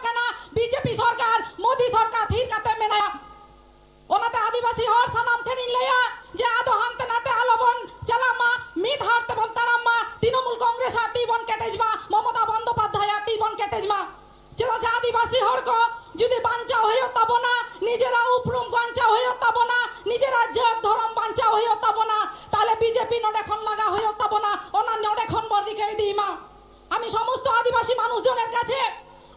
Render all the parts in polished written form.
कना बीजेपी सरकार मोदी सरकार थीर काते मेनाया ओनाते आदिवासी हर सनाम थेनिन लया जे आदो हानते नाते आलोबन चालामा मिद हारते बन तारामा तृणमूल कांग्रेस आती बन केटेजमा ममता बंदोपाध्याय आती बन केटेजमा चेदा से आदिवासी हर को जुदी बांचा हयो ताबना निजेरा उपरुम बांचा हयो ताबना निजेरा जात धर्म बांचा हयो ताबना ताले बीजेपी नडेखन লাগা হয়ে তাবনা ওনা নडेखन বর্রিকে দিমা আমি সমস্ত আদিবাসী মানুষজনের কাছে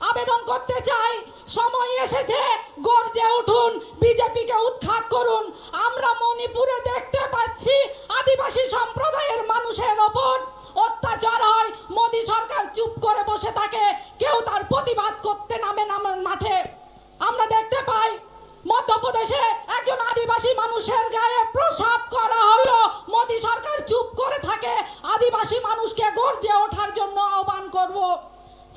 আবেদন করতে চাই সময় এসেছে গর্জে উঠুন বিজেপিকে উৎখাত করুন আমরা মণিপুরে দেখতে পাচ্ছি আদিবাসী সম্প্রদায়ের মানুষের উপর অত্যাচার হয় মোদি সরকার চুপ করে বসে থাকে কেউ তার প্রতিবাদ করতে নামে না মাঠে আমরা দেখতে পাই মধ্যপ্রদেশে একজন আদিবাসী মানুষের গায়ে প্রসাব করা হলো মোদি সরকার চুপ করে থাকে আদিবাসী মানুষকে গর্জে ওঠার জন্য আহ্বান করব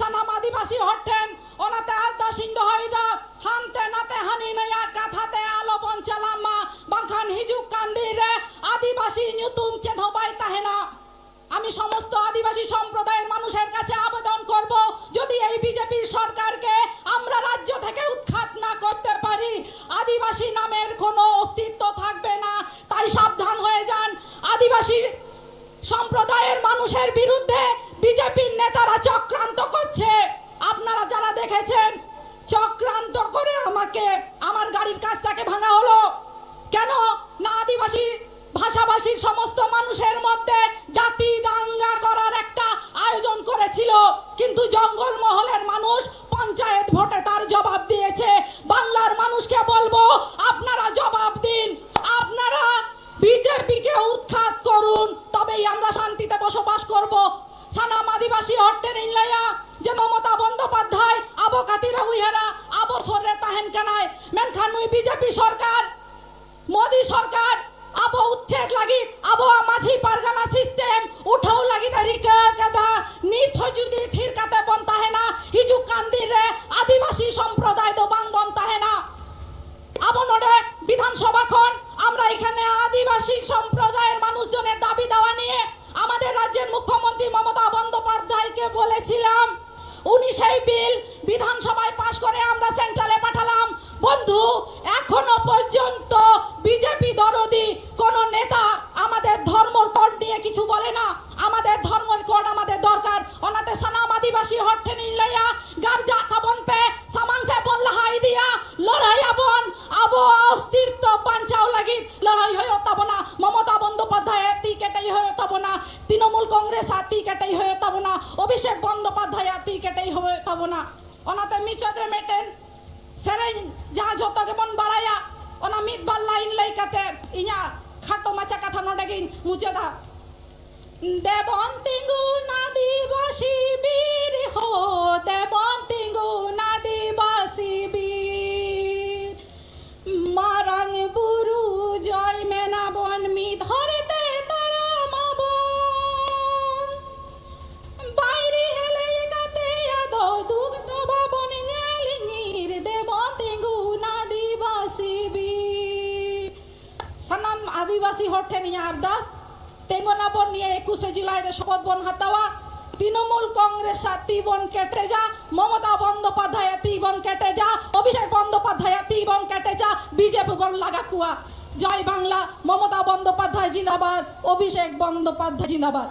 সানাম আদিবাসী হটেন ওনাতে আর দাসিন্দ হয়দা হানতে নাতে হানি নয়া কাথাতে আলো পঞ্চালামা বাখান হিজুক কান্দিরে আদিবাসী নিউতুম চেধবাই তাহেনা আমি সমস্ত আদিবাসী সম্প্রদায়ের মানুষের কাছে আবেদন করব যদি এই বিজেপির সরকারকে আমরা রাজ্য থেকে উৎখাত না করতে পারি আদিবাসী নামের কোনো অস্তিত্ব থাকবে না তাই সাবধান হয়ে যান আদিবাসী সম্প্রদায়ের মানুষের বিরুদ্ধে বিজেপির নেতারা চক্রান্ত করছে আপনারা যারা দেখেছেন চক্রান্ত করে আমাকে আমার গাড়ির কাজটাকে ভাঙা হলো কেন না আদিবাসী ভাষাভাষীর সমস্ত মানুষের মধ্যে জাতি দাঙ্গা করার একটা আয়োজন করেছিল কিন্তু জঙ্গল মহলের মানুষ পঞ্চায়েত ভোটে তার জবাব দিয়েছে বাংলার মানুষকে বলবো আপনারা জবাব দিন আপনারা বিজেপিকে উৎখাত করুন তবেই আমরা শান্তিতে বসবাস করব সানাম আদিবাসী হট্টেন ইনলায়া যে মমতা বন্দ্যোপাধ্যায় আবো কাতিরা উইহারা আবো সররে তাহেন কানায় মেনখান নুই বিজেপি সরকার মোদি সরকার আবো উচ্ছেদ লাগি আবো মাঝি পারগানা সিস্টেম উঠাও লাগি তারিকা কাদা নিথ যদি থির কাতে বন তাহে না হিজু কান্দিরে আদিবাসী সম্প্রদায় তো বাং বন তাহে না আবো নড়ে বিধানসভা খন আমরা এখানে আদিবাসী সম্প্রদায়ের মানুষজনের দাবি দাওয়া নিয়ে আমাদের রাজ্যের মুখ্যমন্ত্রী মমতা বন্দ্যোপাধ্যায়কে বলেছিলাম উনি সেই বিল বিধানসভায় পাশ করে আমরা সেন্ট্রালে পাঠালাম বন্ধু এখনো পর্যন্ত বিজেপি দরদি কোন নেতা আমাদের ধর্মের কোড নিয়ে কিছু বলে না আমাদের ধর্মের কোড আমাদের দরকার ওনাতে সানাম আদিবাসী হট্টেন ইনলায়া গারজা তাবন পে সামাংসে বন লহাই দিয়া লড়াই আবন আবো অস্তিত্ব বাঁচাও লাগি লড়াই হয় তাবনা মমতা বন্দ্যোপাধ্যায় আতি কেটাই হয় তাবনা তৃণমূল কংগ্রেস আতি কেটাই হয় তাবনা অভিষেক বন্দ্যোপাধ্যায় আতি কেটাই হয় তাবনা ওনাতে মিচদরে মেটেন সেরেন যা যতকে মন বাড়ায়া ওনা মিট বাল্লা ইনলাই কাতে ইয়া খাটো মাচা কথা নডাগিন মুচেদা দেবন তিঙ্গু নাদিবাসী বীর হো দেবন তিঙ্গু নাদিবাসী বীর মারাং বুরু জয় মেনাবন মি ধরতে তারামাবন বাইরে হেলে গাতে আদো দুগ্ধ বাবন ন্যালিনির দেবন তিঙ্গু নাদিবাসী বীর সানাম আদিবাসী হঠেন ইয়ার দাস তেঙ্গনাবন নিয়ে 21 জুলাইরে শপথ বন হাতাওয়া তৃণমূল কংগ্রেস তিবন কেটে যা মমতা বন্দ্যোপাধ্যায় তিবন কেটে যা অভিষেক বন্দ্যোপাধ্যায় তিবন কেটে যা বিজেপি বন লাগা কুয়া জয় বাংলা মমতা বন্দ্যোপাধ্যায় জিন্দাবাদ অভিষেক বন্দ্যোপাধ্যায় জিন্দাবাদ